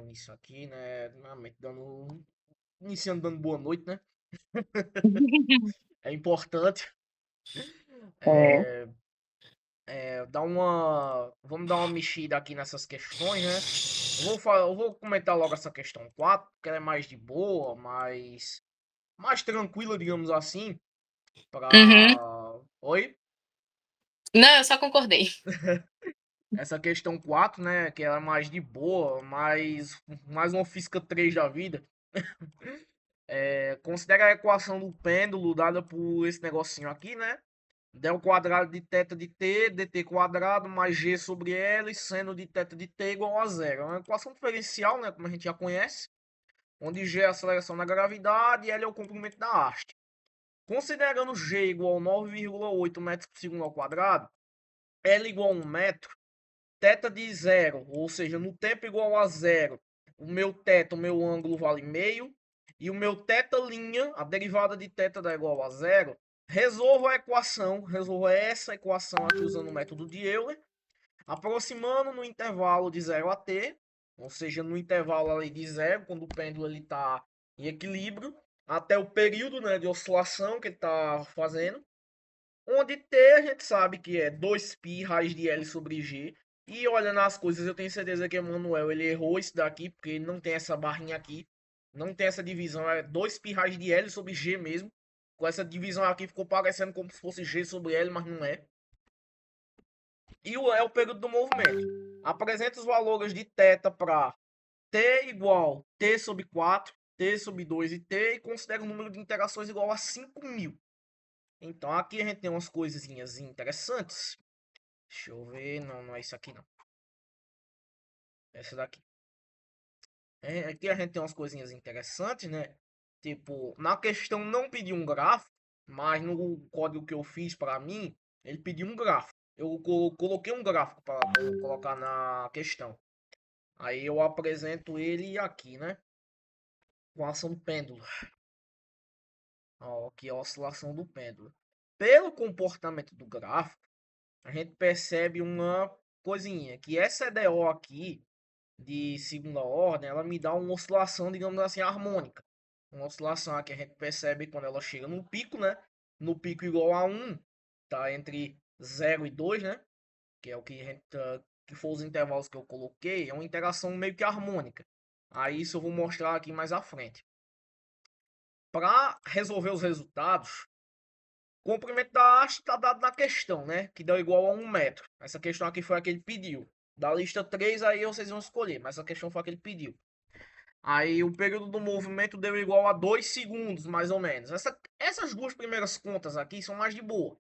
início aqui, né? Normalmente iniciando dando boa noite, né? É importante. É. Vamos dar uma mexida aqui nessas questões, né? Eu vou comentar logo essa questão 4, que ela é mais de boa, mais tranquila, digamos assim, Uhum. pra... Oi? Não, eu só concordei. Essa questão 4, né? Que ela é mais de boa, mais uma física 3 da vida. Considera a equação do pêndulo dada por esse negocinho aqui, né? Del quadrado de θ de t, dt quadrado mais g sobre L, seno de θ de t igual a zero. É uma equação diferencial, né? Como a gente já conhece. Onde g é a aceleração da gravidade e L é o comprimento da haste. Considerando g igual a 9,8 metros por segundo ao quadrado, L igual a 1 metro, θ de zero, ou seja, no tempo igual a zero, o meu ângulo vale meio, e o meu θ', a derivada de θ dá igual a zero, resolva essa equação aqui usando o método de Euler, aproximando no intervalo de 0 a t, ou seja, no intervalo ali de zero, quando o pêndulo está em equilíbrio, até o período, né, de oscilação que ele está fazendo, onde T a gente sabe que é 2π raiz de L sobre G. E olhando as coisas, eu tenho certeza que o Manuel ele errou isso daqui, porque não tem essa barrinha aqui. Não tem essa divisão, é 2π raiz de L sobre G mesmo. Com essa divisão aqui ficou parecendo como se fosse G sobre L, mas não é. E é o período do movimento. Apresenta os valores de θ para T igual T sobre 4, T sobre 2 e T, e considera o número de interações igual a 5.000. Então aqui a gente tem umas coisinhas interessantes. Deixa eu ver. Não, não é isso aqui não. Essa daqui. Aqui a gente tem umas coisinhas interessantes, né? Tipo, na questão não pediu um gráfico, mas no código que eu fiz para mim, ele pediu um gráfico. Eu coloquei um gráfico para colocar na questão. Aí eu apresento ele aqui, né? Com a ação do pêndulo. Ó, aqui é a oscilação do pêndulo. Pelo comportamento do gráfico, a gente percebe uma coisinha, que essa EDO aqui, de segunda ordem, ela me dá uma oscilação, digamos assim, harmônica. Uma oscilação aqui a gente percebe quando ela chega no pico, né? No pico igual a 1, tá entre 0 e 2, né? Que é o que a gente, que for os intervalos que eu coloquei, é uma interação meio que harmônica. Aí isso eu vou mostrar aqui mais à frente. Para resolver os resultados, o comprimento da haste está dado na questão, né? Que dá igual a 1 metro. Essa questão aqui foi a que ele pediu. Da lista 3 aí vocês vão escolher, mas essa questão foi a que ele pediu. Aí o período do movimento deu igual a 2 segundos, mais ou menos. Essas duas primeiras contas aqui são mais de boa.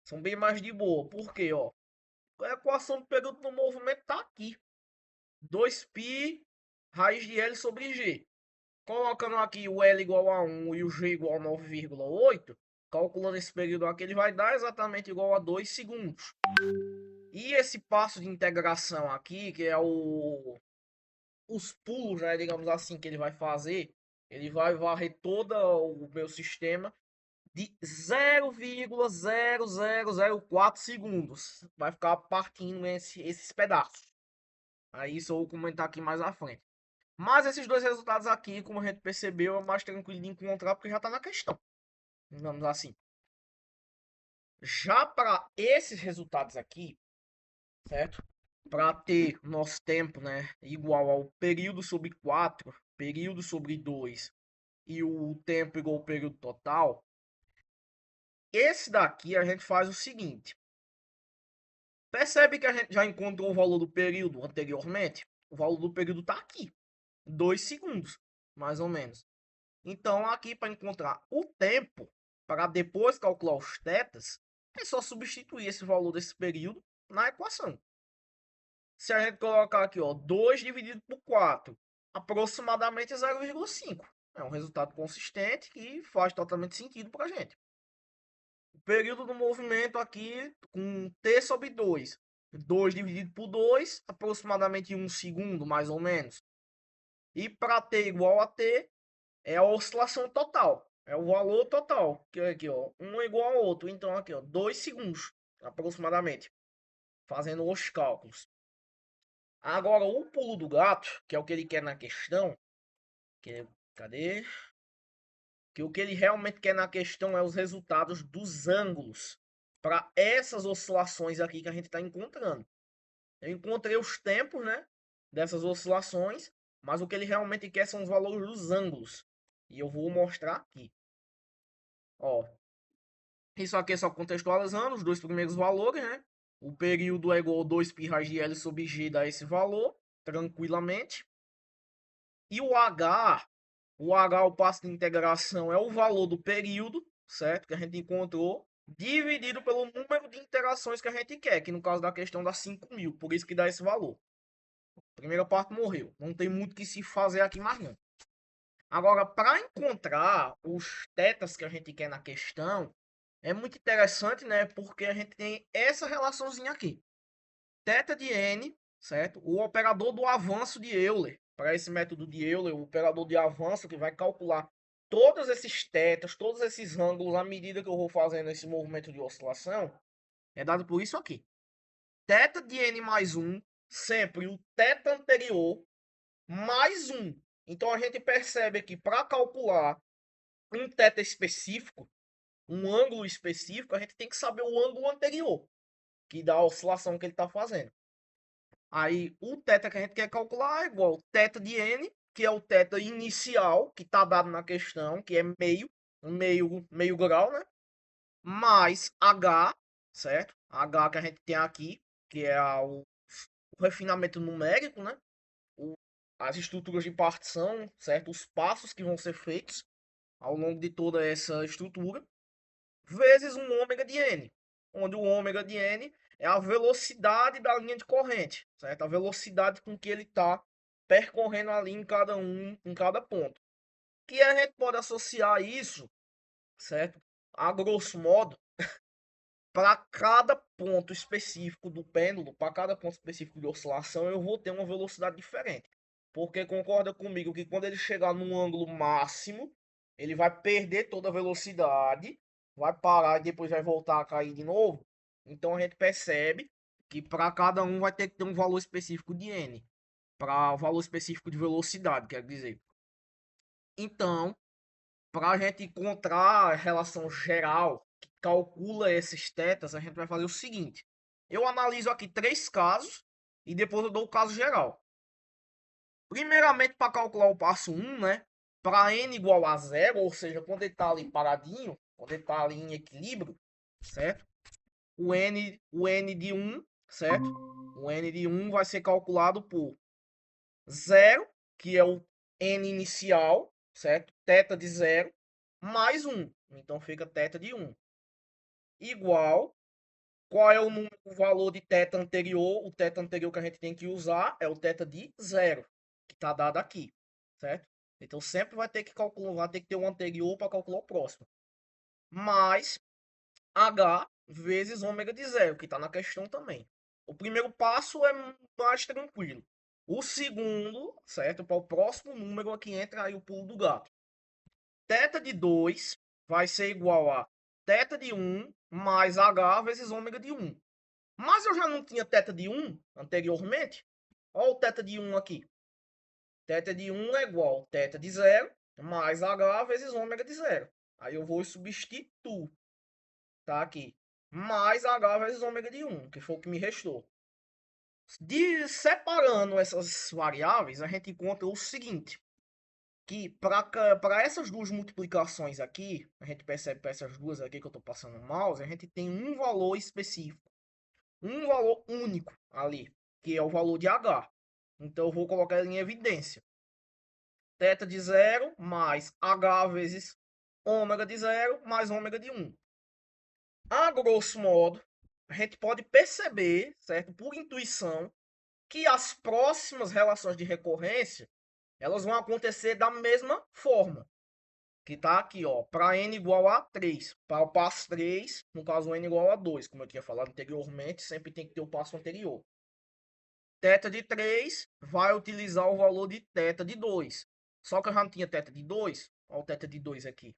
São bem mais de boa. Por quê, ó? A equação do período do movimento tá aqui. 2π raiz de L sobre G. Colocando aqui o L igual a 1 e o G igual a 9,8, calculando esse período aqui, ele vai dar exatamente igual a 2 segundos. E esse passo de integração aqui, que é os pulos, né, digamos assim, que ele vai fazer, ele vai varrer todo o meu sistema de 0,0004 segundos. Vai ficar partindo esses pedaços. Aí isso eu vou comentar aqui mais à frente. Mas esses dois resultados aqui, como a gente percebeu, é mais tranquilo de encontrar porque já está na questão. Digamos assim. Já para esses resultados aqui, certo? Para ter nosso tempo, né, igual ao período sobre 4, período sobre 2 e o tempo igual ao período total, esse daqui a gente faz o seguinte. Percebe que a gente já encontrou o valor do período anteriormente? O valor do período está aqui. 2 segundos, mais ou menos. Então, aqui para encontrar o tempo, para depois calcular os tetas, é só substituir esse valor desse período na equação. Se a gente colocar aqui, ó, 2 dividido por 4, aproximadamente 0,5. É um resultado consistente que faz totalmente sentido para a gente. O período do movimento aqui com t sobre 2. 2 dividido por 2, aproximadamente 1 segundo, mais ou menos. E para t igual a t, é a oscilação total. É o valor total. Que é aqui, ó. Um igual ao outro. Então, aqui, ó. 2 segundos, aproximadamente. Fazendo os cálculos. Agora, o pulo do gato, que é o que ele quer na questão, cadê? Que o que ele realmente quer na questão é os resultados dos ângulos para essas oscilações aqui que a gente está encontrando. Eu encontrei os tempos, né, dessas oscilações, mas o que ele realmente quer são os valores dos ângulos. E eu vou mostrar aqui. Ó, isso aqui é só contextualizando os dois primeiros valores, né? O período é igual a 2π raiz de L sobre G dá esse valor, tranquilamente. E o H, o passo de integração, é o valor do período, certo? Que a gente encontrou, dividido pelo número de interações que a gente quer, que no caso da questão dá 5.000, por isso que dá esse valor. Primeira parte morreu. Não tem muito que se fazer aqui mais não. Agora, para encontrar os tetas que a gente quer na questão, é muito interessante, né? Porque a gente tem essa relaçãozinha aqui. Teta de n, certo? O operador do avanço de Euler. Para esse método de Euler, o operador de avanço que vai calcular todos esses tetas, todos esses ângulos à medida que eu vou fazendo esse movimento de oscilação, é dado por isso aqui. Teta de n mais 1, sempre o teta anterior mais 1. Então a gente percebe que para calcular um teta específico, um ângulo específico, a gente tem que saber o ângulo anterior, que dá a oscilação que ele está fazendo. Aí o teta que a gente quer calcular é igual ao teta de n, que é o teta inicial, que está dado na questão, que é meio grau, né? Mais h, certo? H que a gente tem aqui, que é o refinamento numérico, né? As estruturas de partição, certo? Os passos que vão ser feitos ao longo de toda essa estrutura, vezes um ômega de n, onde o ômega de n é a velocidade da linha de corrente, certo? A velocidade com que ele está percorrendo ali em cada ponto. Que a gente pode associar isso, certo? A grosso modo, para cada ponto específico do pêndulo, para cada ponto específico de oscilação, eu vou ter uma velocidade diferente. Porque concorda comigo que quando ele chegar num ângulo máximo, ele vai perder toda a velocidade, vai parar e depois vai voltar a cair de novo. Então a gente percebe que para cada um vai ter que ter um valor específico de n, para valor específico de velocidade, quer dizer. Então, para a gente encontrar a relação geral que calcula esses tetas, a gente vai fazer o seguinte. Eu analiso aqui 3 casos e depois eu dou o caso geral. Primeiramente, para calcular o passo 1, né? Para n igual a 0, ou seja, quando ele está ali paradinho, quando ele está ali em equilíbrio, certo? O n de 1, certo? O n de 1 vai ser calculado por 0, que é o n inicial, certo? Teta de 0, mais 1. Então fica teta de 1. Igual, qual é o valor de teta anterior? O teta anterior que a gente tem que usar é o teta de 0, que está dado aqui, certo? Então sempre vai ter que calcular, vai ter que ter o anterior para calcular o próximo. Mais h vezes ômega de 0, que está na questão também. O primeiro passo é mais tranquilo. O segundo, certo? Para o próximo número aqui entra aí o pulo do gato. Teta de 2 vai ser igual a teta de 1 mais h vezes ômega de 1. Mas eu já não tinha teta de 1 anteriormente. Olha o teta de 1 aqui. Teta de 1 é igual a teta de 0 mais h vezes ômega de 0. Aí eu vou substituir. Tá aqui. Mais h vezes ômega de 1, que foi o que me restou. Separando essas variáveis, a gente encontra o seguinte. Que para essas duas multiplicações aqui, a gente percebe para essas duas aqui que eu estou passando o mouse, a gente tem um valor específico, um valor único ali, que é o valor de h. Então eu vou colocar ele em evidência. Teta de 0 mais h vezes ômega de 0 mais ômega de 1. A grosso modo, a gente pode perceber, certo, por intuição, que as próximas relações de recorrência elas vão acontecer da mesma forma. Que está aqui, ó, para n igual a 3. Para o passo 3, no caso n igual a 2, como eu tinha falado anteriormente, sempre tem que ter o passo anterior. Teta de 3 vai utilizar o valor de teta de 2. Só que eu já não tinha teta de 2. Olha o teta de 2 aqui.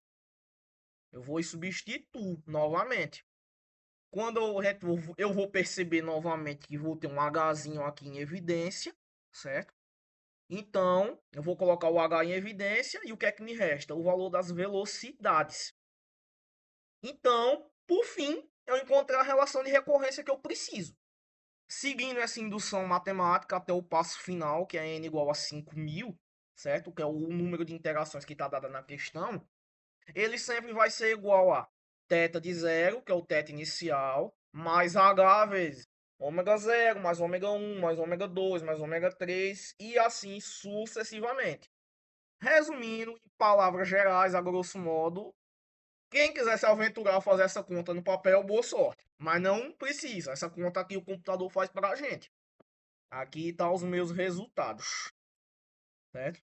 Eu vou substituir novamente. Quando eu vou perceber novamente que vou ter um Hzinho aqui em evidência, certo? Então, eu vou colocar o H em evidência e o que é que me resta? O valor das velocidades. Então, por fim, eu encontrei a relação de recorrência que eu preciso. Seguindo essa indução matemática até o passo final, que é n igual a 5.000, certo? Que é o número de interações que está dada na questão, ele sempre vai ser igual a θ de zero, que é o θ inicial, mais h vezes ômega 0, mais ômega 1, mais ômega 2, mais ômega 3, e assim sucessivamente. Resumindo, em palavras gerais, a grosso modo, quem quiser se aventurar a fazer essa conta no papel, boa sorte. Mas não precisa. Essa conta aqui o computador faz para a gente. Aqui está os meus resultados, certo?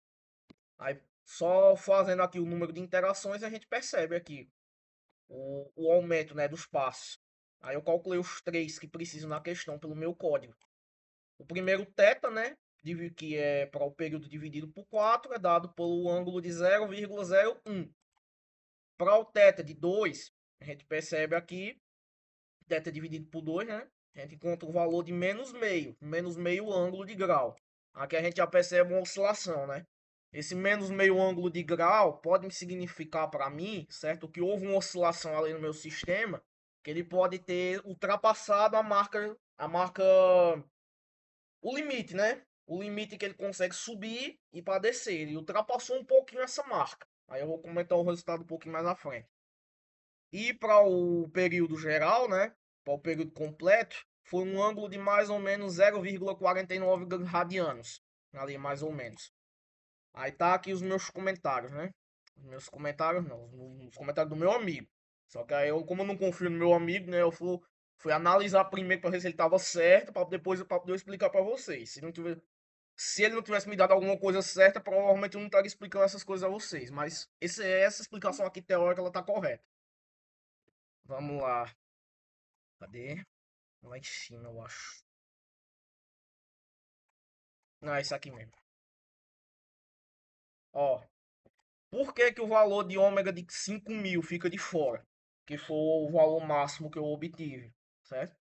Aí, só fazendo aqui o número de interações, a gente percebe aqui o aumento, né, dos passos. Aí eu calculei os três que precisam na questão pelo meu código. O primeiro θ, né, que é para o período dividido por 4, é dado pelo ângulo de 0,01. Para o θ de 2, a gente percebe aqui, θ dividido por 2, né? A gente encontra o valor de menos meio ângulo de grau. Aqui a gente já percebe uma oscilação, né? Esse menos meio ângulo de grau pode significar para mim, certo? Que houve uma oscilação ali no meu sistema, que ele pode ter ultrapassado a marca, o limite, né? O limite que ele consegue subir e para descer. Ele ultrapassou um pouquinho essa marca. Aí eu vou comentar o resultado um pouquinho mais à frente. E para o período geral, né? Para o período completo, foi um ângulo de mais ou menos 0,49 radianos. Ali, mais ou menos. Aí tá aqui os meus comentários, né? Os meus comentários não, os comentários do meu amigo. Só que aí eu, como eu não confio no meu amigo, né? Eu fui analisar primeiro para ver se ele estava certo, para depois eu explicar para vocês. Se ele não tivesse me dado alguma coisa certa, provavelmente eu não estaria explicando essas coisas a vocês. Mas essa explicação aqui teórica, ela tá correta. Vamos lá. Cadê? Lá em cima, eu acho. Não, é isso aqui mesmo. Ó, por que que o valor de ômega de 5.000 fica de fora? Que foi o valor máximo que eu obtive, certo?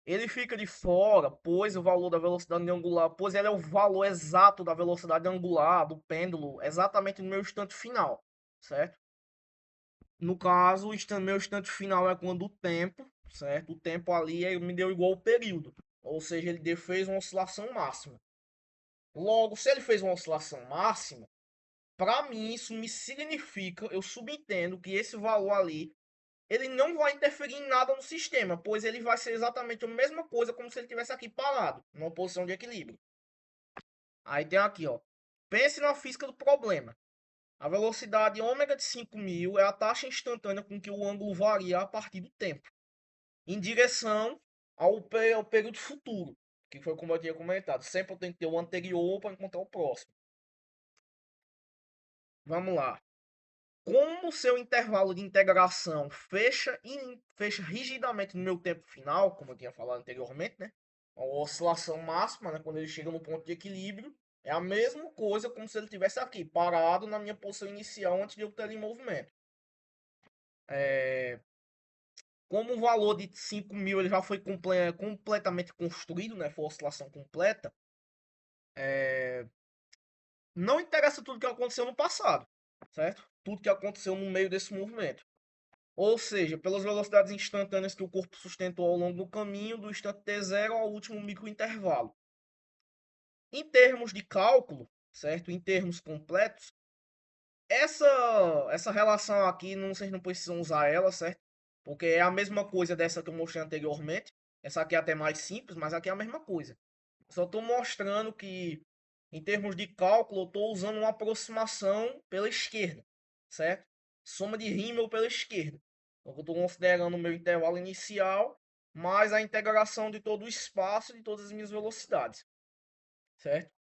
Ele fica de fora, pois o valor da velocidade angular, pois ele é o valor exato da velocidade angular do pêndulo, exatamente no meu instante final, certo? No caso, meu instante final é quando o tempo, certo? O tempo ali me deu igual o período, ou seja, ele fez uma oscilação máxima. Logo, se ele fez uma oscilação máxima, para mim isso me significa, eu subentendo que esse valor ali, ele não vai interferir em nada no sistema, pois ele vai ser exatamente a mesma coisa como se ele tivesse aqui parado, numa posição de equilíbrio. Aí tem aqui, ó. Pense na física do problema. A velocidade ômega de 5.000 é a taxa instantânea com que o ângulo varia a partir do tempo, em direção ao período futuro, que foi como eu tinha comentado. Sempre eu tenho que ter o anterior para encontrar o próximo. Vamos lá. Como o seu intervalo de integração fecha rigidamente no meu tempo final, como eu tinha falado anteriormente, né? A oscilação máxima, né? Quando ele chega no ponto de equilíbrio, é a mesma coisa como se ele estivesse aqui, parado na minha posição inicial antes de eu ter em movimento. Como o valor de 5.000 ele já foi completamente construído, né? Foi a oscilação completa. Não interessa tudo que aconteceu no passado, certo? Tudo que aconteceu no meio desse movimento. Ou seja, pelas velocidades instantâneas que o corpo sustentou ao longo do caminho, do instante t0 ao último microintervalo. Em termos de cálculo, certo? Em termos completos, essa relação aqui, vocês não precisam usar ela, certo? Porque é a mesma coisa dessa que eu mostrei anteriormente. Essa aqui é até mais simples, mas aqui é a mesma coisa. Só estou mostrando que, em termos de cálculo, eu estou usando uma aproximação pela esquerda, certo? Soma de rímel pela esquerda. Então, eu estou considerando o meu intervalo inicial, mais a integração de todo o espaço de todas as minhas velocidades, certo?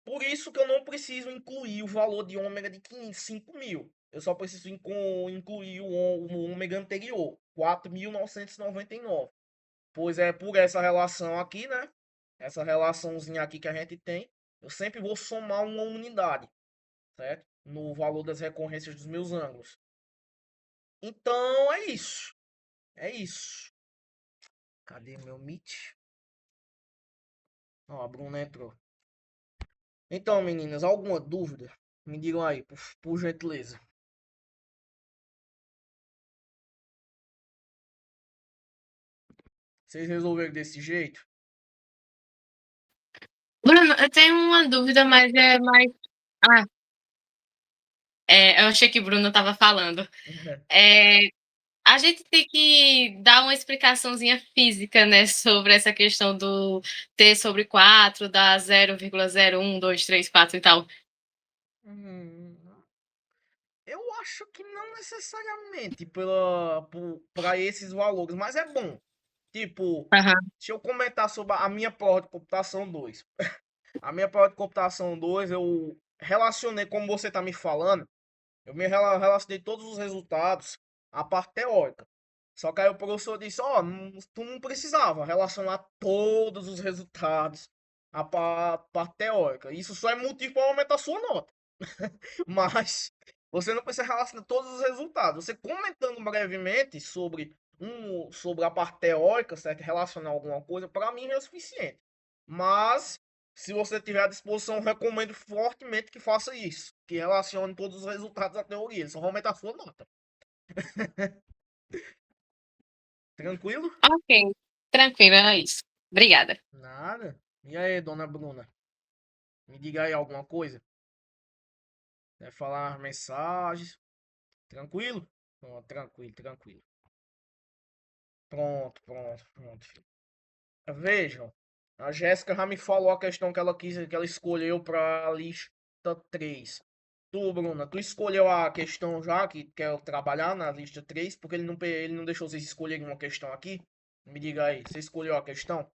Por isso que eu não preciso incluir o valor de ômega de 5.000. Eu só preciso incluir o ômega anterior, 4.999. Pois é por essa relação aqui, né? Essa relaçãozinha aqui que a gente tem, eu sempre vou somar uma unidade, certo? No valor das recorrências dos meus ângulos. Então é isso. É isso. Cadê meu Meet? Ó, a Bruna entrou. Então, meninas, alguma dúvida? Me digam aí, por gentileza. Vocês resolveram desse jeito? Bruno, eu tenho uma dúvida, mas é mais. Ah, eu achei que o Bruno estava falando. É, a gente tem que dar uma explicaçãozinha física, né, sobre essa questão do T sobre 4, da 0,01, 2, 3, 4 e tal. Hum, eu acho que não necessariamente para esses valores, mas é bom. Tipo, Aham. se eu comentar sobre a minha prova de computação 2. A minha prova de computação 2 eu relacionei, como você tá me falando, eu me relacionei todos os resultados à parte teórica. Só que aí o professor disse, ó, tu não precisava relacionar todos os resultados à parte teórica. Isso só é motivo para aumentar a sua nota. Mas você não precisa relacionar todos os resultados. Você comentando brevemente sobre a parte teórica, certo? Relacionar alguma coisa, para mim é o suficiente. Mas se você tiver à disposição, eu recomendo fortemente que faça isso, que relacione todos os resultados da teoria. Isso vai aumentar a sua nota. Tranquilo? Ok, tranquilo, é isso. Obrigada. Nada. E aí, dona Bruna? Me diga aí alguma coisa. Quer falar as mensagens? Tranquilo? Pronto, tranquilo, tranquilo. Pronto, pronto, pronto, filho. Vejam, a Jéssica já me falou a questão que ela quis, que ela escolheu para a lista 3. Tu, Bruna, tu escolheu a questão já que quer trabalhar na lista 3 porque ele não deixou vocês escolherem uma questão aqui? Me diga aí, você escolheu a questão?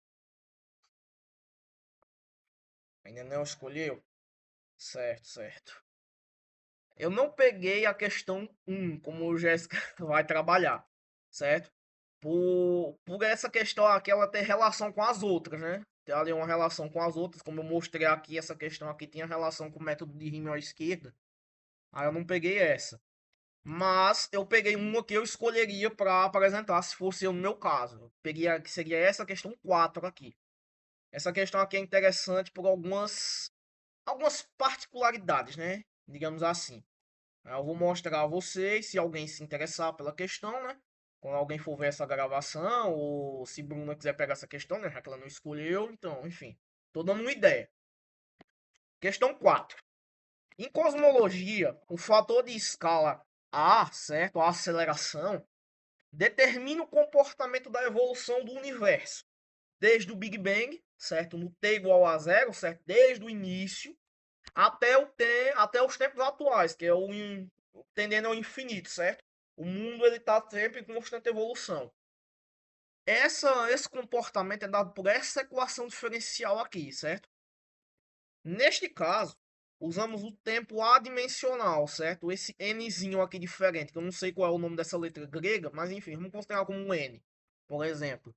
Ainda não escolheu? Certo, certo. Eu não peguei a questão 1, como o Jéssica vai trabalhar, certo? Por essa questão aqui, ela tem relação com as outras, né? Tem ali uma relação com as outras, como eu mostrei aqui, essa questão aqui tinha relação com o método de rima à esquerda. Aí eu não peguei essa. Mas eu peguei uma que eu escolheria para apresentar, se fosse eu no meu caso. Eu peguei a, que seria essa questão 4 aqui. Essa questão aqui é interessante por algumas particularidades, né? Digamos assim. Eu vou mostrar a vocês, se alguém se interessar pela questão, né? Quando alguém for ver essa gravação, ou se Bruna quiser pegar essa questão, né? Já que ela não escolheu, então, enfim. Tô dando uma ideia. Questão 4. Em cosmologia, o fator de escala A, certo? A aceleração, determina o comportamento da evolução do universo. Desde o Big Bang, certo? No T igual a zero, certo? Desde o início até os tempos atuais, que é tendendo ao infinito, certo? O mundo ele está sempre em constante evolução. Esse comportamento é dado por essa equação diferencial aqui, certo? Neste caso, usamos o tempo adimensional, certo? Esse nzinho aqui diferente, que eu não sei qual é o nome dessa letra grega, mas enfim, vamos considerar como um n, por exemplo.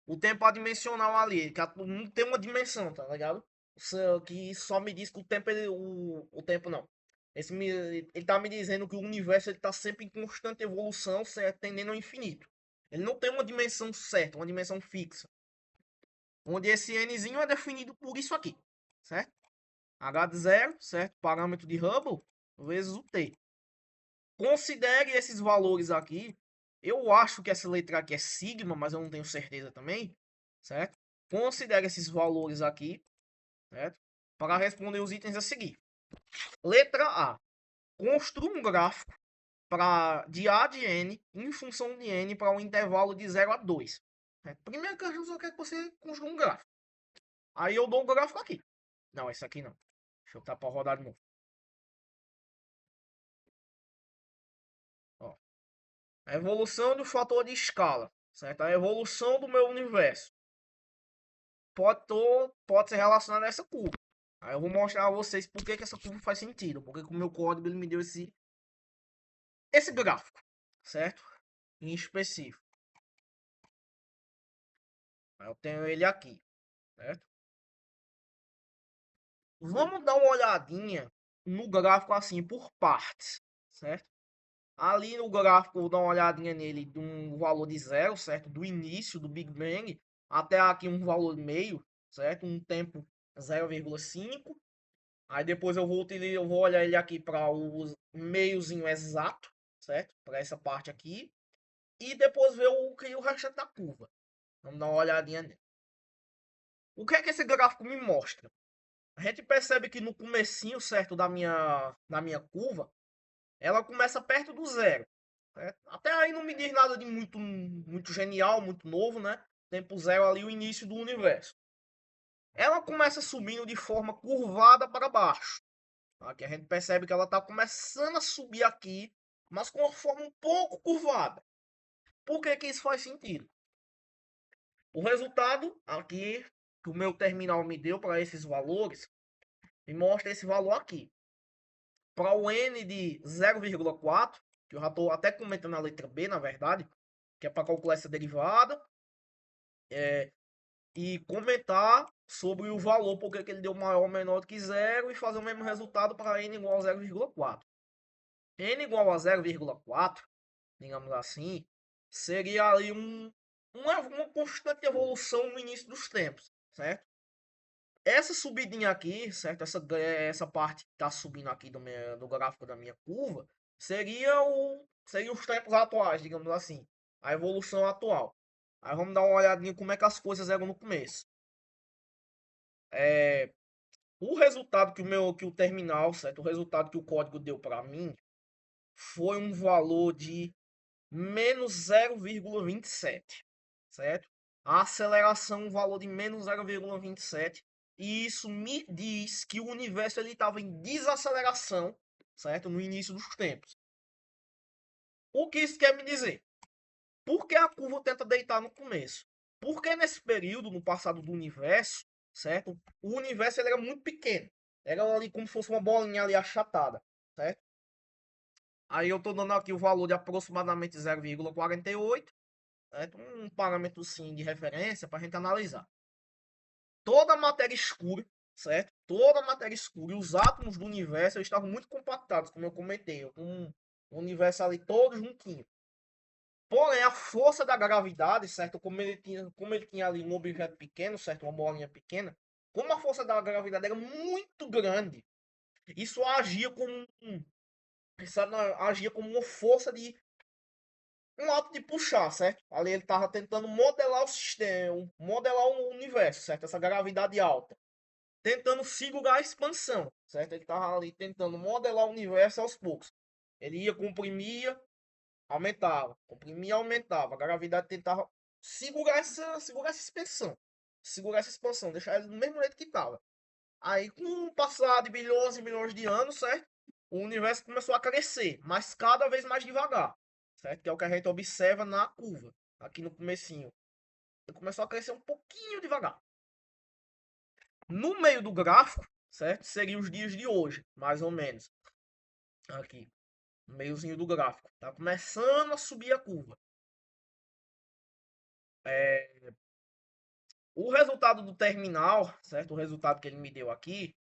O tempo adimensional ali, que não tem uma dimensão, tá ligado? Que só me diz que o tempo, o tempo não. Ele tá me dizendo que o universo ele tá sempre em constante evolução, certo? Tendendo ao infinito. Ele não tem uma dimensão certa, uma dimensão fixa. Onde esse nzinho é definido por isso aqui, certo? H de zero, certo? Parâmetro de Hubble vezes o T. Considere esses valores aqui. Eu acho que essa letra aqui é sigma, mas eu não tenho certeza também, certo? Considere esses valores aqui, certo? Para responder os itens a seguir. Letra A. Construa um gráfico de A de N em função de N para um intervalo de 0 a 2. Primeiro que eu só quero que você construa um gráfico. Aí eu dou um gráfico aqui. Não, esse aqui não. Deixa eu botar para rodar de novo. Ó. A evolução do fator de escala, certo? A evolução do meu universo pode ser relacionada a essa curva. Aí eu vou mostrar a vocês por que essa curva faz sentido, porque o meu código ele me deu esse gráfico, certo? Em específico. Aí eu tenho ele aqui, certo? Vamos dar uma olhadinha no gráfico assim por partes, certo? Ali no gráfico, vou dar uma olhadinha nele de um valor de zero, certo? Do início do Big Bang até aqui um valor meio, certo? Um tempo 0,5. Aí depois eu vou olhar ele aqui para o meiozinho exato, certo? Para essa parte aqui. E depois ver o restante da curva. Vamos dar uma olhadinha nele. O que é que esse gráfico me mostra? A gente percebe que no comecinho, certo, da minha curva, ela começa perto do zero. Certo? Até aí não me diz nada de muito genial, muito novo, né? Tempo zero ali, o início do universo. Ela começa subindo de forma curvada para baixo. Aqui a gente percebe que ela está começando a subir aqui, mas com uma forma um pouco curvada. Por que que isso faz sentido? O resultado aqui que o meu terminal me deu para esses valores, me mostra esse valor aqui. Para o n de 0,4, que eu já estou até comentando a letra B, na verdade, que é para calcular essa derivada, e comentar sobre o valor, porque que ele deu maior ou menor do que zero, e fazer o mesmo resultado para n igual a 0,4. N igual a 0,4, digamos assim, seria ali uma constante evolução no início dos tempos, certo? Essa subidinha aqui, certo? Essa parte que está subindo aqui do gráfico da minha curva, seria os tempos atuais, digamos assim. A evolução atual. Aí vamos dar uma olhadinha como é que as coisas eram no começo. O resultado que o terminal, certo? O resultado que o código deu para mim foi um valor de menos 0,27, certo? A aceleração, um valor de menos 0,27. E isso me diz que o universo estava em desaceleração, certo? No início dos tempos. O que isso quer me dizer? Por que a curva tenta deitar no começo? Porque nesse período, no passado do universo, certo? O universo ele era muito pequeno. Era ali como se fosse uma bolinha ali achatada, certo? Aí eu estou dando aqui o valor de aproximadamente 0,48, certo? Um parâmetro sim de referência para a gente analisar. Toda a matéria escura, certo? Toda a matéria escura e os átomos do universo estavam muito compactados, como eu comentei, com o universo ali todo juntinho. Porém, a força da gravidade, certo? Como ele tinha ali um objeto pequeno, certo? Uma bolinha pequena, como a força da gravidade era muito grande, isso agia como uma força de um ato de puxar, certo? Ali ele estava tentando modelar o sistema, modelar o universo, certo? Essa gravidade alta. Tentando segurar a expansão, certo? Ele estava ali tentando modelar o universo aos poucos. Ele ia, comprimia, aumentava, comprimia, aumentava. A gravidade tentava segurar essa expansão. Segurar essa expansão, deixar ele do mesmo jeito que estava. Aí, com o passar de bilhões e bilhões de anos, certo? O universo começou a crescer, mas cada vez mais devagar, certo? Que é o que a gente observa na curva, aqui no comecinho. Ele começou a crescer um pouquinho devagar. No meio do gráfico, certo? Seriam os dias de hoje, mais ou menos. Aqui, no meiozinho do gráfico. Tá começando a subir a curva. O resultado do terminal, certo? O resultado que ele me deu aqui,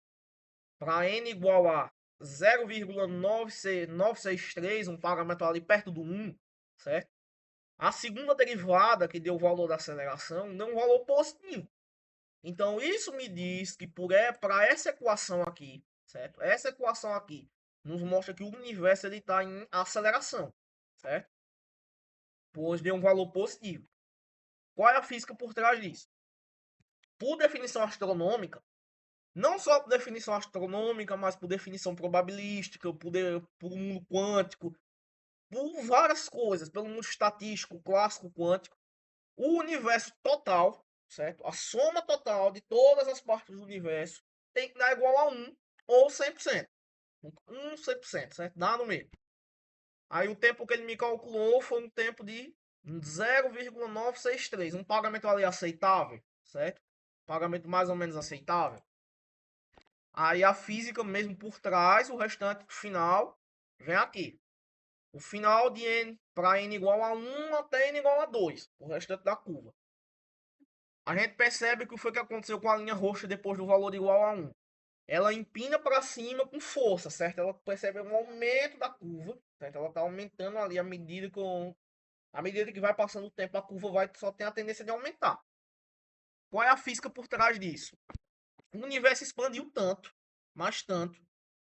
para n igual a 0,963, um parâmetro ali perto do 1, certo? A segunda derivada que deu o valor da aceleração deu um valor positivo. Então isso me diz que para essa equação aqui, certo? Essa equação aqui nos mostra que o universo está em aceleração, certo? Pois deu um valor positivo. Qual é a física por trás disso? Por definição astronômica, não só por definição astronômica, mas por definição probabilística, por mundo quântico, por várias coisas, pelo mundo estatístico, clássico quântico, o universo total, certo? A soma total de todas as partes do universo tem que dar igual a 1 ou 100%. 100%, certo? Dá no meio. Aí o tempo que ele me calculou foi um tempo de 0,963. Um pagamento ali aceitável, certo? Pagamento mais ou menos aceitável. Aí a física mesmo por trás, o restante final, vem aqui. O final de n para n igual a 1 até n igual a 2. O restante da curva. A gente percebe que foi que aconteceu com a linha roxa depois do valor igual a 1. Ela empina para cima com força, certo? Ela percebe um aumento da curva, certo? Ela está aumentando ali à medida que vai passando o tempo, a curva só tem a tendência de aumentar. Qual é a física por trás disso? O universo expandiu tanto, mas tanto,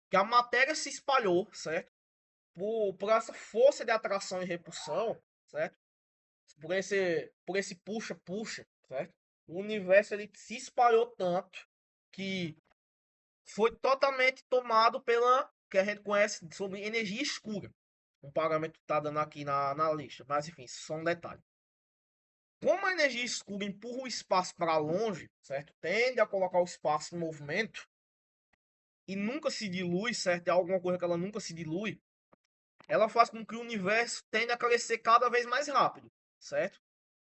que a matéria se espalhou, certo? Por essa força de atração e repulsão, certo? Por esse puxa-puxa, certo? O universo ele se espalhou tanto que foi totalmente tomado pela que a gente conhece sobre energia escura. Um parâmetro está dando aqui na lista, mas enfim, isso é só um detalhe. Como a energia escura empurra o espaço para longe, certo? Tende a colocar o espaço em movimento e nunca se dilui, certo? É alguma coisa que ela nunca se dilui. Ela faz com que o universo tenda a crescer cada vez mais rápido, certo?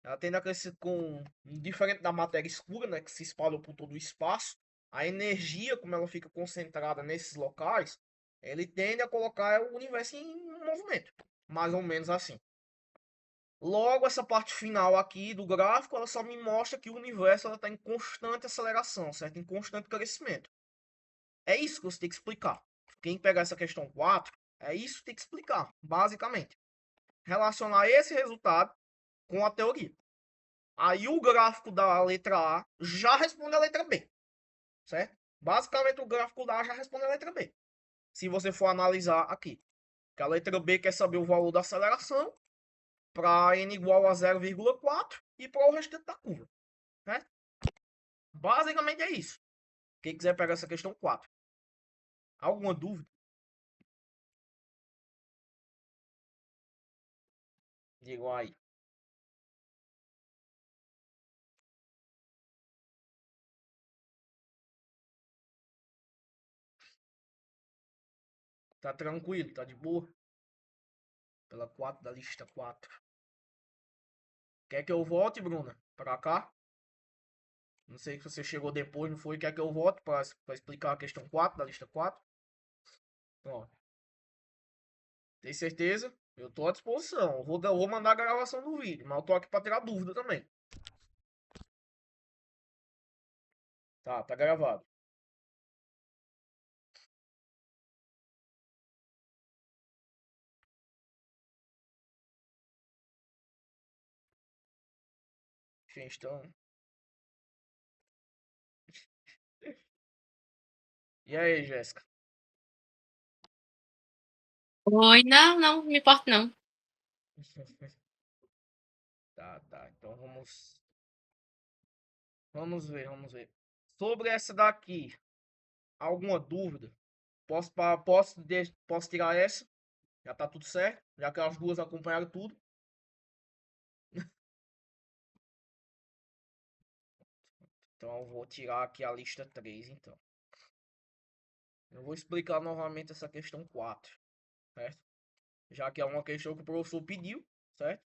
Ela tende a crescer com diferente da matéria escura, né, que se espalha por todo o espaço. A energia, como ela fica concentrada nesses locais, ele tende a colocar o universo em movimento, mais ou menos assim. Logo, essa parte final aqui do gráfico, ela só me mostra que o universo está em constante aceleração, certo? Em constante crescimento. É isso que você tem que explicar. Quem pegar essa questão 4, é isso que tem que explicar, basicamente. Relacionar esse resultado com a teoria. Aí o gráfico da letra A já responde a letra B, certo? Basicamente o gráfico da A já responde a letra B. Se você for analisar aqui. Que a letra B quer saber o valor da aceleração para n igual a 0,4 e para o restante da curva. Né? Basicamente é isso. Quem quiser pegar essa questão 4. Alguma dúvida? Digam aí. Tá tranquilo, tá de boa? Pela 4 da lista 4. Quer que eu volte, Bruna? Pra cá? Não sei se você chegou depois, não foi? Quer que eu volte para explicar a questão 4 da lista 4? Pronto. Tem certeza? Eu tô à disposição. Eu vou mandar a gravação do vídeo, mas eu tô aqui pra tirar dúvida também. Tá gravado. Então. E aí, Jéssica? Oi, não, não me importo não. Tá. Então vamos ver. Sobre essa daqui, alguma dúvida? Posso tirar essa? Já tá tudo certo? Já que as duas acompanharam tudo. Então eu vou tirar aqui a lista 3, então. Eu vou explicar novamente essa questão 4, certo? Já que é uma questão que o professor pediu, certo?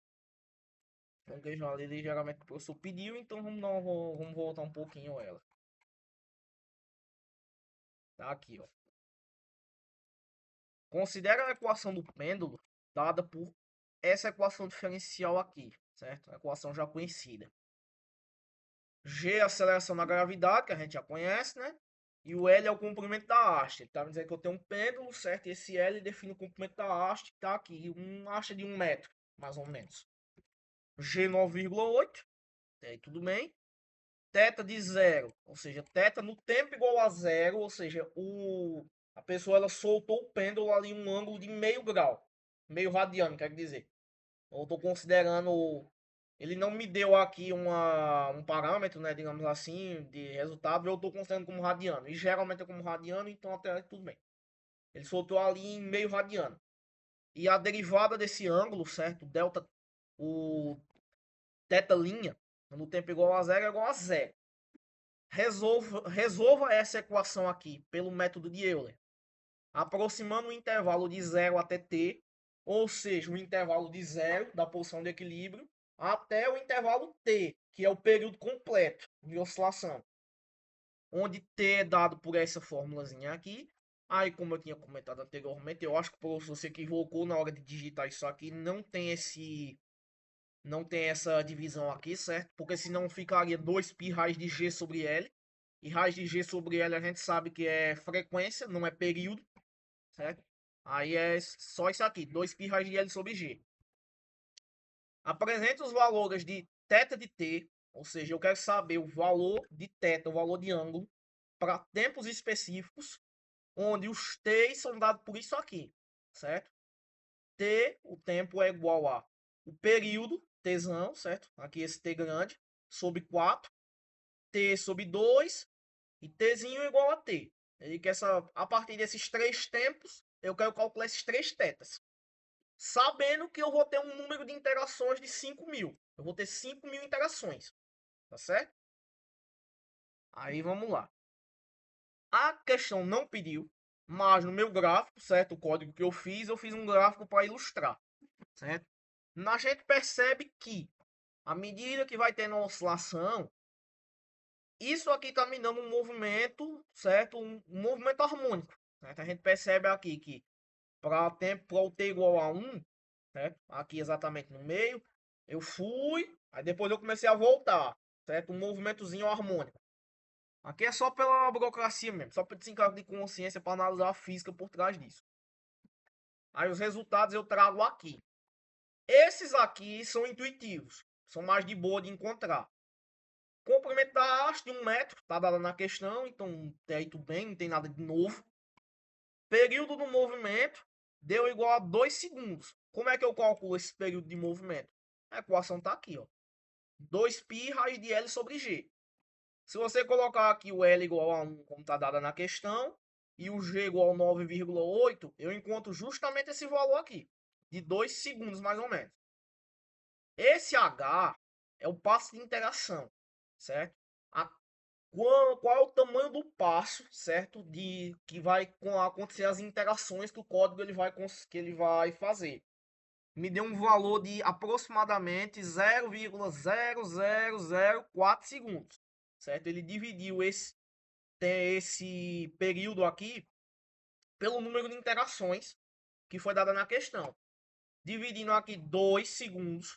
Uma questão ali ligeiramente que o professor pediu, então vamos voltar um pouquinho ela. Tá aqui, ó. Considera a equação do pêndulo dada por essa equação diferencial aqui, certo? A equação já conhecida. G é a aceleração da gravidade, que a gente já conhece, né? E o L é o comprimento da haste. Ele tá me dizendo que eu tenho um pêndulo, certo? E esse L define o comprimento da haste, que tá aqui. Uma haste de 1 metro, mais ou menos. G 9,8. Aí tudo bem. Teta de zero, ou seja, teta no tempo igual a zero, ou seja, a pessoa ela soltou o pêndulo ali em um ângulo de meio grau, meio radiano, quer dizer. Eu estou considerando, ele não me deu aqui um parâmetro, né, digamos assim, de resultado, eu estou considerando como radiano, e geralmente é como radiano, então até aí tudo bem. Ele soltou ali em meio radiano. E a derivada desse ângulo, certo? Delta, o teta linha, no tempo igual a zero é igual a zero. Resolva essa equação aqui pelo método de Euler, aproximando o intervalo de 0 até t, ou seja, o intervalo de 0 da posição de equilíbrio até o intervalo t, que é o período completo de oscilação, onde t é dado por essa formulazinha aqui. Aí, como eu tinha comentado anteriormente, eu acho que o professor se equivocou na hora de digitar isso aqui, não tem essa divisão aqui, certo? Porque senão ficaria 2π raiz de g sobre L. E raiz de g sobre L a gente sabe que é frequência, não é período, certo? Aí é só isso aqui, 2π raiz de L sobre g. Apresenta os valores de θ de t, Ou seja, eu quero saber o valor de θ, o valor de ângulo, para tempos específicos, onde os t são dados por isso aqui, certo? T, o tempo é igual a o período, Tzão, certo? Aqui esse T grande, sobre 4, T sobre 2 e Tzinho é igual a T. Ele quer a partir desses três tempos, eu quero calcular esses três tetas. Sabendo que eu vou ter um número de interações de 5.000. Eu vou ter 5.000 interações. Tá certo? Aí vamos lá. A questão não pediu, mas no meu gráfico, certo? O código que eu fiz um gráfico para ilustrar, certo? A gente percebe que, à medida que vai tendo uma oscilação, isso aqui está me dando um movimento, certo? Um movimento harmônico. Certo? A gente percebe aqui que para o t igual a 1, certo? Aqui exatamente no meio, eu fui, aí depois eu comecei a voltar, certo? Um movimentozinho harmônico. Aqui é só pela burocracia mesmo, só para desencargo de consciência para analisar a física por trás disso. Aí os resultados eu trago aqui. Esses aqui são intuitivos, são mais de boa de encontrar. Comprimento da haste de 1 metro, tá dado na questão, então até aí tudo bem, não tem nada de novo. Período do movimento deu igual a 2 segundos. Como é que eu calculo esse período de movimento? A equação tá aqui, ó. 2π raiz de L sobre G. Se você colocar aqui o L igual a 1, como está dada na questão, e o G igual a 9,8, eu encontro justamente esse valor aqui, de 2 segundos mais ou menos. Esse H é o passo de interação, certo? Qual é o tamanho do passo, certo? De que vai acontecer as interações que o código que ele vai fazer. Me deu um valor de aproximadamente 0,0004 segundos, certo? Ele dividiu esse período aqui pelo número de interações que foi dada na questão. Dividindo aqui 2 segundos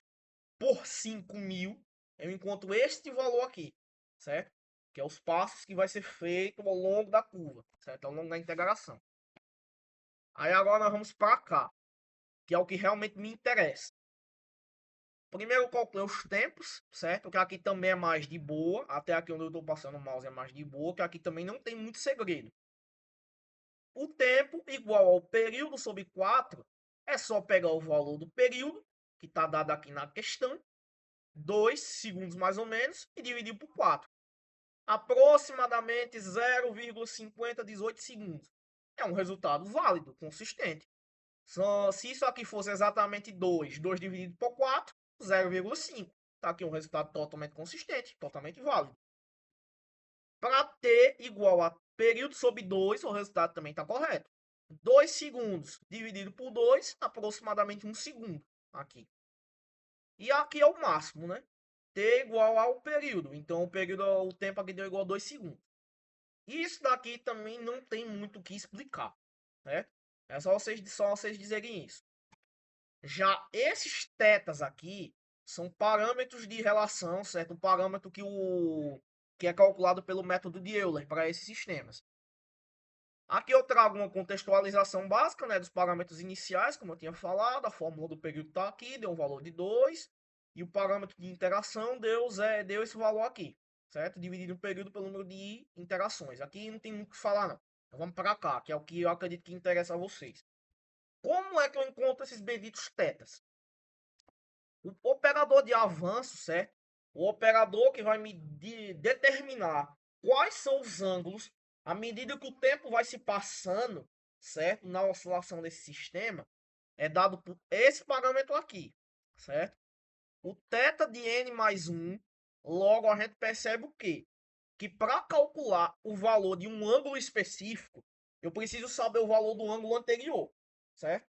por 5.000, eu encontro este valor aqui, certo? Que é os passos que vai ser feito ao longo da curva, certo? Ao longo da integração. Aí agora nós vamos para cá, que é o que realmente me interessa. Primeiro eu calculei os tempos, certo? Que aqui também é mais de boa. Até aqui onde eu estou passando o mouse é mais de boa, que aqui também não tem muito segredo. O tempo igual ao período sobre 4, é só pegar o valor do período, que está dado aqui na questão, 2 segundos mais ou menos, e dividir por 4. Aproximadamente 0,5018 segundos. É um resultado válido, consistente. Se isso aqui fosse exatamente 2 dividido por 4, 0,5. Está aqui um resultado totalmente consistente, totalmente válido. Para t igual a período sobre 2, o resultado também está correto. 2 segundos dividido por 2, aproximadamente 1 segundo. Aqui. E aqui é o máximo, né? T igual ao período. Então o tempo aqui deu igual a 2 segundos. Isso daqui também não tem muito o que explicar. Né? É só vocês dizerem isso. Já esses tetas aqui são parâmetros de relação, certo? Um parâmetro que é calculado pelo método de Euler para esses sistemas. Aqui eu trago uma contextualização básica, né, dos parâmetros iniciais, como eu tinha falado. A fórmula do período está aqui, deu um valor de 2. E o parâmetro de interação deu esse valor aqui, certo? Dividido o período pelo número de interações. Aqui não tem muito o que falar, não. Então vamos para cá, que é o que eu acredito que interessa a vocês. Como é que eu encontro esses benditos tetas? O operador de avanço, certo? O operador que vai me determinar quais são os ângulos à medida que o tempo vai se passando, certo? Na oscilação desse sistema, é dado por esse parâmetro aqui, certo? O θ de n mais 1, logo a gente percebe o quê? Que para calcular o valor de um ângulo específico, eu preciso saber o valor do ângulo anterior, certo?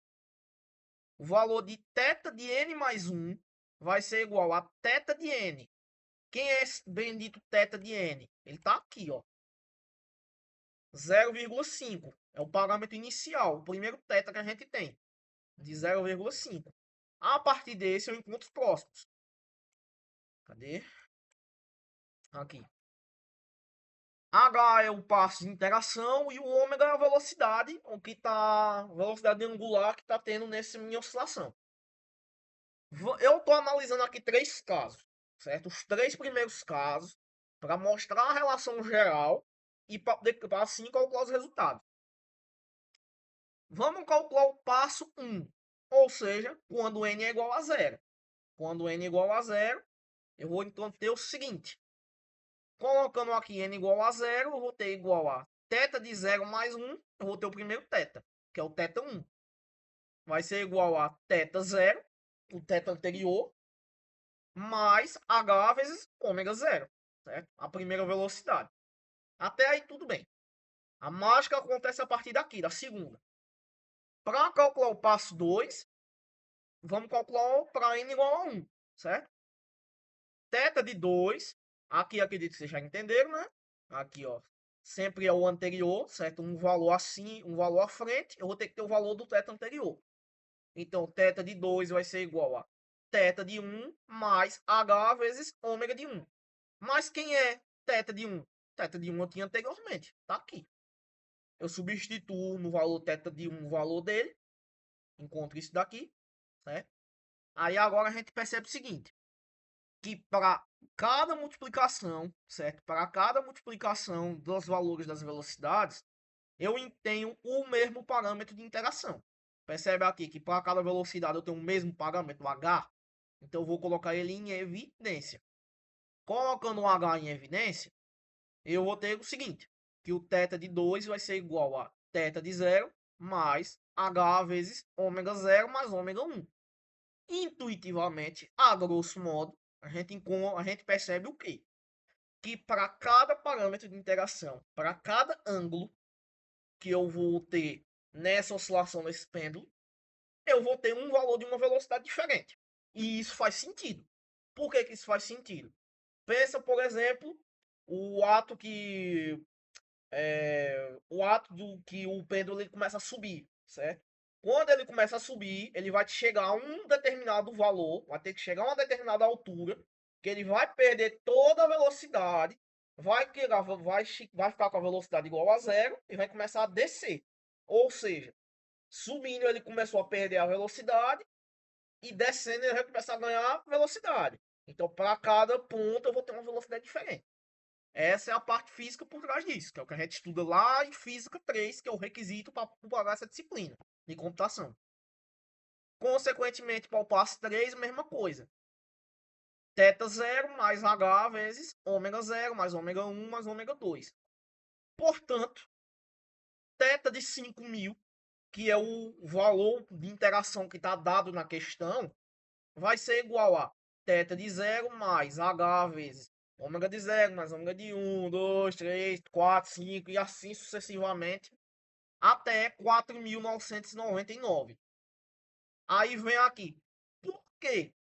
O valor de θ de n mais 1 vai ser igual a θ de n. Quem é esse bendito θ de n? Ele está aqui, ó. 0,5. É o parâmetro inicial, o primeiro θ que a gente tem, de 0,5. A partir desse eu encontro os próximos. Cadê? Aqui. H é o passo de interação e o ômega é a velocidade, velocidade angular que está tendo nessa minha oscilação. Eu estou analisando aqui três casos. certo? Os 3 primeiros casos, para mostrar a relação geral e para assim calcular os resultados. Vamos calcular o passo 1, ou seja, quando n é igual a zero. Quando n é igual a zero, eu vou então ter o seguinte. Colocando aqui n igual a zero, eu vou ter igual a θ de 0 mais 1, eu vou ter o primeiro θ, que é o θ1. Vai ser igual a θ0, o θ anterior, mais h vezes ômega zero, certo? A primeira velocidade. Até aí tudo bem. A mágica acontece a partir daqui, da segunda. Para calcular o passo 2, vamos calcular para n igual a 1, certo? Θ de 2, aqui acredito que vocês já entenderam, né? Aqui, ó, sempre é o anterior, certo? Um valor assim, um valor à frente, eu vou ter que ter o valor do θ anterior. Então, θ de 2 vai ser igual a θ de 1 mais h vezes ômega de 1. Mas quem é θ de 1? Θ de 1 eu tinha anteriormente, tá aqui. Eu substituo no valor θ de 1 o valor dele, encontro isso daqui, certo? Aí agora a gente percebe o seguinte, que para cada multiplicação, certo? Para cada multiplicação dos valores das velocidades, eu tenho o mesmo parâmetro de interação. Percebe aqui que para cada velocidade eu tenho o mesmo parâmetro, h. Então eu vou colocar ele em evidência. Colocando o h em evidência, eu vou ter o seguinte, que o θ de 2 vai ser igual a θ de 0 mais h vezes ômega 0 mais ômega 1. Intuitivamente, a grosso modo, a gente percebe o quê? Que para cada parâmetro de interação, para cada ângulo que eu vou ter nessa oscilação desse pêndulo, eu vou ter um valor de uma velocidade diferente. E isso faz sentido. Por que isso faz sentido? Pensa, por exemplo, o ato que do que o pêndulo ele começa a subir, certo? Quando ele começa a subir, ele vai chegar a um determinado valor, vai ter que chegar a uma determinada altura, que ele vai perder toda a velocidade, vai ficar com a velocidade igual a zero e vai começar a descer. Ou seja, subindo ele começou a perder a velocidade e descendo ele vai começar a ganhar velocidade. Então, para cada ponto eu vou ter uma velocidade diferente. Essa é a parte física por trás disso, que é o que a gente estuda lá em Física 3, que é o requisito para pagar essa disciplina de computação. Consequentemente, para o passo 3, a mesma coisa. θ0 mais h vezes ômega 0 mais ômega 1 mais ômega 2. Portanto, θ de 5.000, que é o valor de interação que está dado na questão, vai ser igual a θ de 0 mais h vezes ômega de 0 mais ômega de 1, 2, 3, 4, 5 e assim sucessivamente até 4.999. Aí vem aqui. Por que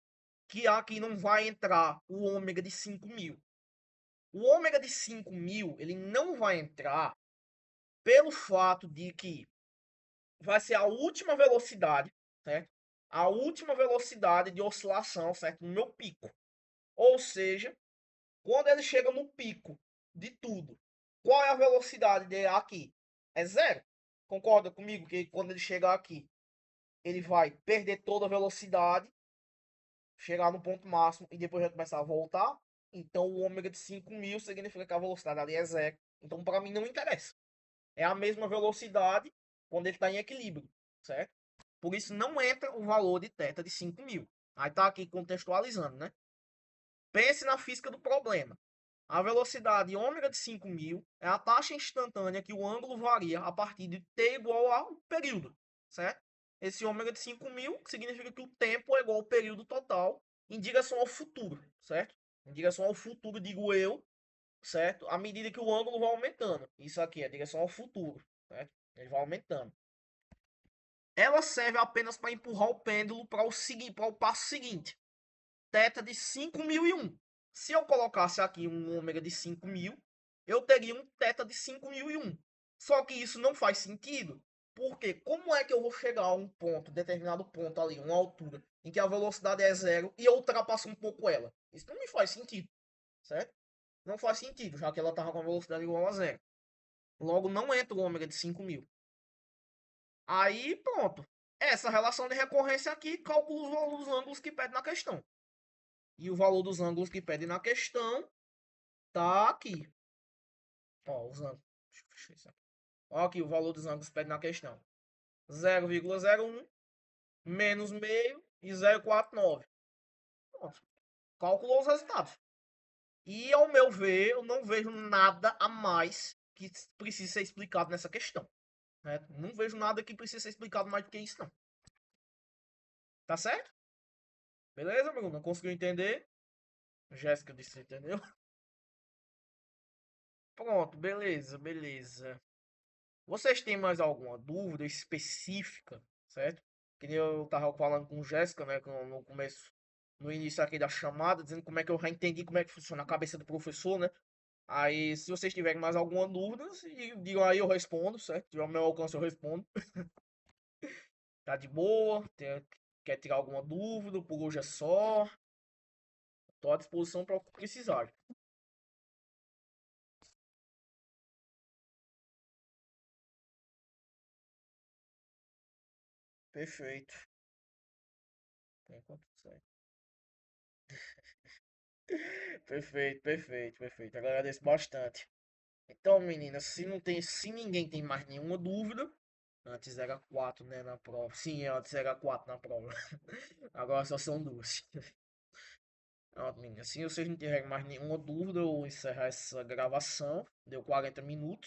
que aqui não vai entrar o ômega de 5.000? O ômega de 5.000 ele não vai entrar pelo fato de que vai ser a última velocidade, certo? A última velocidade de oscilação, certo? No meu pico. Ou seja, quando ele chega no pico de tudo, qual é a velocidade dele aqui? É zero. Concorda comigo que quando ele chegar aqui, ele vai perder toda a velocidade, chegar no ponto máximo e depois vai começar a voltar? Então o ômega de 5.000 significa que a velocidade ali é zero. Então para mim não interessa. É a mesma velocidade quando ele está em equilíbrio, certo? Por isso não entra o valor de θ de 5.000. Aí tá aqui contextualizando, né? Pense na física do problema. A velocidade ômega de 5.000 é a taxa instantânea que o ângulo varia a partir de t igual ao período, certo? Esse ômega de 5.000 significa que o tempo é igual ao período total em direção ao futuro, certo? Em direção ao futuro, digo eu, certo? À medida que o ângulo vai aumentando. Isso aqui é direção ao futuro, certo? Ele vai aumentando. Ela serve apenas para empurrar o pêndulo para o passo seguinte. Θ de 5.001. Se eu colocasse aqui um ômega de 5.000, eu teria um θ de 5.001. Só que isso não faz sentido, porque como é que eu vou chegar a um ponto, determinado ponto ali, uma altura, em que a velocidade é zero e eu ultrapasso um pouco ela? Isso não me faz sentido, certo? Não faz sentido, já que ela estava com a velocidade igual a zero. Logo, não entra o ômega de 5.000. Aí, pronto. Essa relação de recorrência aqui calcula os ângulos que pede na questão. E o valor dos ângulos que pede na questão tá aqui. Ó, os ângulos. Deixa eu fechar isso aqui. Ó, aqui o valor dos ângulos que pede na questão. 0,01 menos meio e 0,49. Pronto. Calculou os resultados. E ao meu ver, eu não vejo nada a mais que precisa ser explicado nessa questão. Né? Não vejo nada que precisa ser explicado mais do que isso, não. Tá certo? Beleza, meu? Não conseguiu entender? Jéssica disse, entendeu? Pronto, beleza, beleza. Vocês têm mais alguma dúvida específica, certo? Que nem eu tava falando com Jéssica, né, no começo, no início aqui da chamada, dizendo como é que eu já entendi como é que funciona a cabeça do professor, né? Aí, se vocês tiverem mais alguma dúvida, digam aí, eu respondo, certo? Se tiver ao meu alcance, eu respondo. Tá de boa? Quer tirar alguma dúvida? Por hoje é só. Tô à disposição para o que precisar. Perfeito. Tem quanto sai? Perfeito, perfeito, perfeito. Agradeço bastante. Então, meninas, se ninguém tem mais nenhuma dúvida, antes era 4, né, na prova. Sim, antes era 4 na prova. Agora só são duas. Pronto, meninas, se vocês não tiverem mais nenhuma dúvida, eu vou encerrar essa gravação. Deu 40 minutos.